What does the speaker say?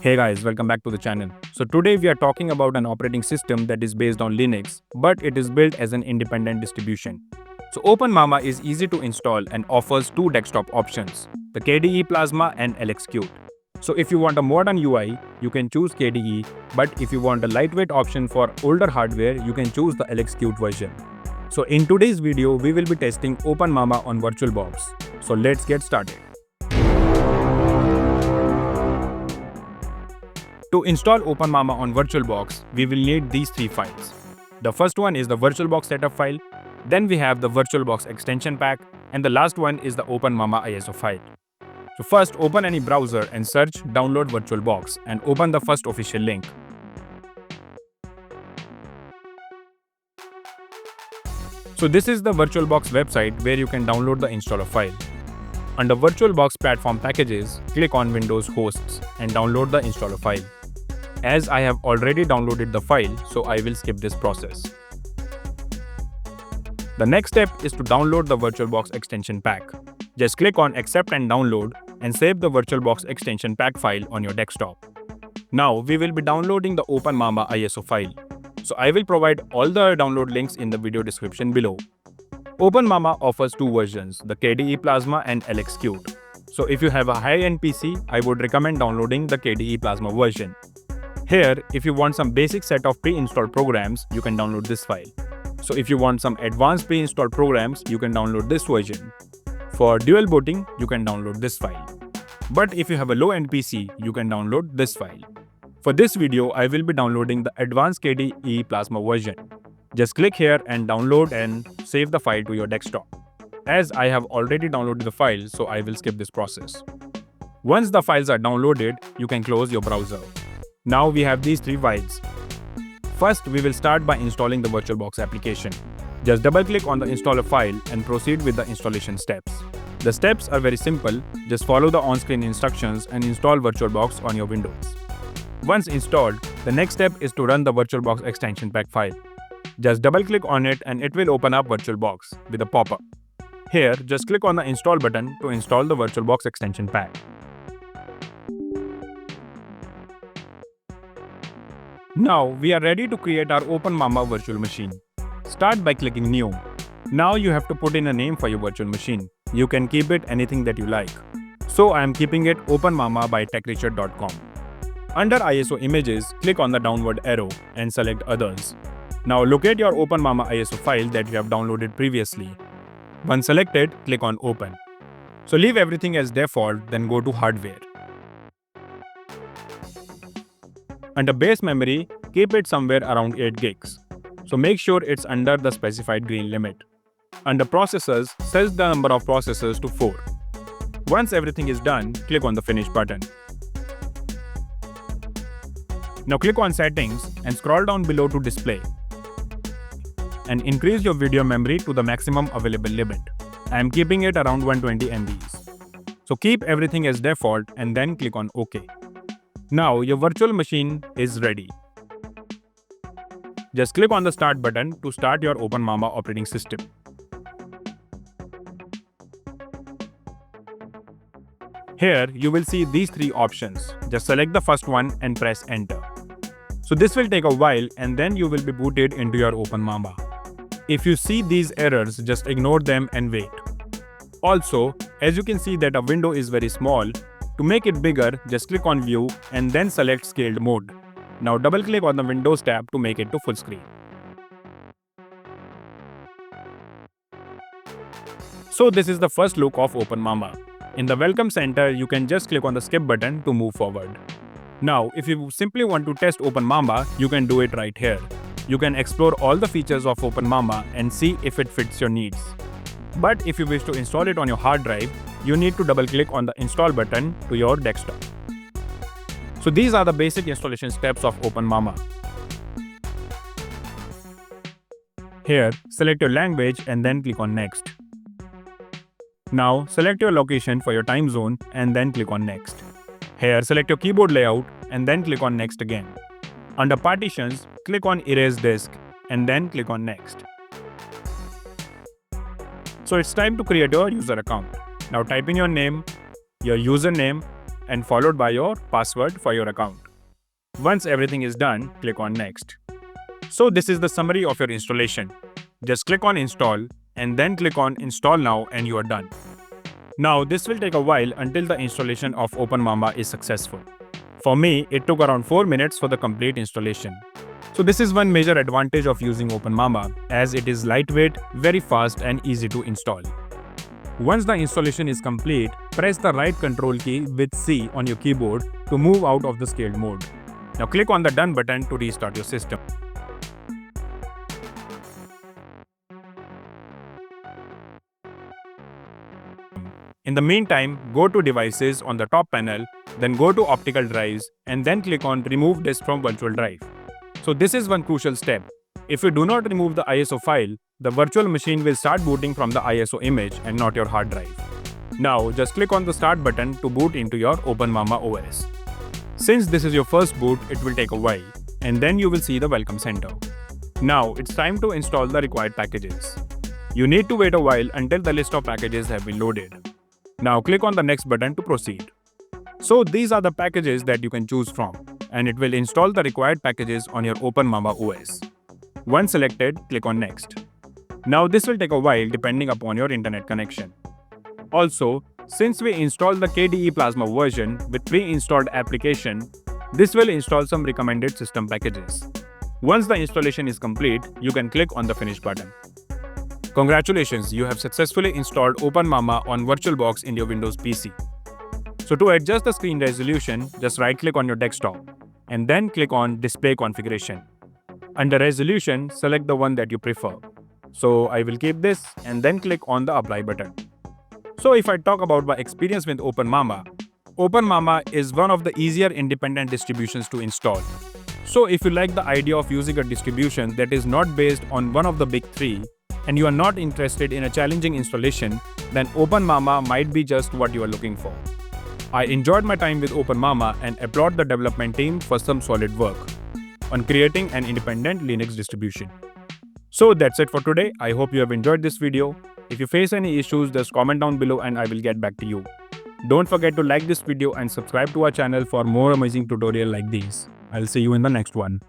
Hey guys, welcome back to the channel. So today we are talking about an operating system that is based on Linux, but it is built as an independent distribution. So OpenMamba is easy to install and offers two desktop options, the KDE Plasma and LXQt. So if you want a modern UI, you can choose KDE, but if you want a lightweight option for older hardware, you can choose the LXQt version. So in today's video, we will be testing OpenMamba on VirtualBox. So let's get started. To install OpenMamba on VirtualBox, we will need these three files. The first one is the VirtualBox setup file, then we have the VirtualBox extension pack, and the last one is the OpenMamba ISO file. So first, open any browser and search download VirtualBox and open the first official link. So this is the VirtualBox website where you can download the installer file. Under VirtualBox platform packages, click on Windows hosts and download the installer file. As I have already downloaded the file, so I will skip this process. The next step is to download the VirtualBox extension pack. Just click on Accept and Download and save the VirtualBox extension pack file on your desktop. Now we will be downloading the OpenMamba ISO file. So I will provide all the download links in the video description below. OpenMamba offers two versions, the KDE Plasma and LXQt. So if you have a high-end PC, I would recommend downloading the KDE Plasma version. Here, if you want some basic set of pre-installed programs, you can download this file. So if you want some advanced pre-installed programs, you can download this version. For dual booting, you can download this file. But if you have a low-end PC, you can download this file. For this video, I will be downloading the advanced KDE Plasma version. Just click here and download and save the file to your desktop. As I have already downloaded the file, so I will skip this process. Once the files are downloaded, you can close your browser. Now we have these three files. First, we will start by installing the VirtualBox application. Just double-click on the installer file and proceed with the installation steps. The steps are very simple. Just follow the on-screen instructions and install VirtualBox on your Windows. Once installed, the next step is to run the VirtualBox extension pack file. Just double-click on it and it will open up VirtualBox with a pop-up. Here, just click on the Install button to install the VirtualBox extension pack. Now, we are ready to create our OpenMamba virtual machine. Start by clicking New. Now you have to put in a name for your virtual machine. You can keep it anything that you like. So I am keeping it OpenMamba by techricher.com. Under ISO images, click on the downward arrow and select Others. Now locate your OpenMamba ISO file that you have downloaded previously. Once selected, click on Open. So leave everything as default, then go to Hardware. Under base memory, keep it somewhere around 8 gigs. So make sure it's under the specified green limit. Under Processors, set the number of processors to 4. Once everything is done, click on the Finish button. Now click on Settings and scroll down below to Display. And increase your video memory to the maximum available limit. I am keeping it around 120 MB. So keep everything as default and then click on OK. Now your virtual machine is ready. Just click on the Start button to start your OpenMamba operating system. Here you will see these three options. Just select the first one and press Enter. So this will take a while and then you will be booted into your OpenMamba. If you see these errors, just ignore them and wait. Also, as you can see that a window is very small, to make it bigger, just click on View and then select Scaled Mode. Now double-click on the Windows tab to make it to full screen. So this is the first look of OpenMamba. In the Welcome Center, you can just click on the Skip button to move forward. Now, if you simply want to test OpenMamba, you can do it right here. You can explore all the features of OpenMamba and see if it fits your needs. But if you wish to install it on your hard drive, you need to double-click on the Install button to your desktop. So these are the basic installation steps of OpenMamba. Here, select your language and then click on Next. Now, select your location for your time zone and then click on Next. Here, select your keyboard layout and then click on Next again. Under Partitions, click on Erase Disk and then click on Next. So it's time to create your user account. Now type in your name, your username, and followed by your password for your account. Once everything is done, click on Next. So this is the summary of your installation. Just click on Install and then click on Install Now and you are done. Now this will take a while until the installation of OpenMamba is successful. For me, it took around 4 minutes for the complete installation. So this is one major advantage of using OpenMamba, as it is lightweight, very fast and easy to install. Once the installation is complete, press the right control key with C on your keyboard to move out of the scaled mode. Now click on the Done button to restart your system. In the meantime, go to Devices on the top panel, then go to Optical Drives and then click on Remove Disk from Virtual Drive. So this is one crucial step. If you do not remove the ISO file, the virtual machine will start booting from the ISO image and not your hard drive. Now just click on the Start button to boot into your OpenMamba OS. Since this is your first boot, it will take a while, and then you will see the Welcome Center. Now it's time to install the required packages. You need to wait a while until the list of packages have been loaded. Now click on the Next button to proceed. So these are the packages that you can choose from, and it will install the required packages on your OpenMamba OS. Once selected, click on Next. Now this will take a while depending upon your internet connection. Also, since we installed the KDE Plasma version with pre-installed application, this will install some recommended system packages. Once the installation is complete, you can click on the Finish button. Congratulations, you have successfully installed OpenMamba on VirtualBox in your Windows PC. So to adjust the screen resolution, just right-click on your desktop and then click on Display Configuration. Under Resolution, select the one that you prefer. So I will keep this and then click on the Apply button. So if I talk about my experience with OpenMamba, OpenMamba is one of the easier independent distributions to install. So if you like the idea of using a distribution that is not based on one of the big three, and you are not interested in a challenging installation, then OpenMamba might be just what you are looking for. I enjoyed my time with OpenMamba and applaud the development team for some solid work on creating an independent Linux distribution. So that's it for today. I hope you have enjoyed this video. If you face any issues, just comment down below and I will get back to you. Don't forget to like this video and subscribe to our channel for more amazing tutorials like these. I'll see you in the next one.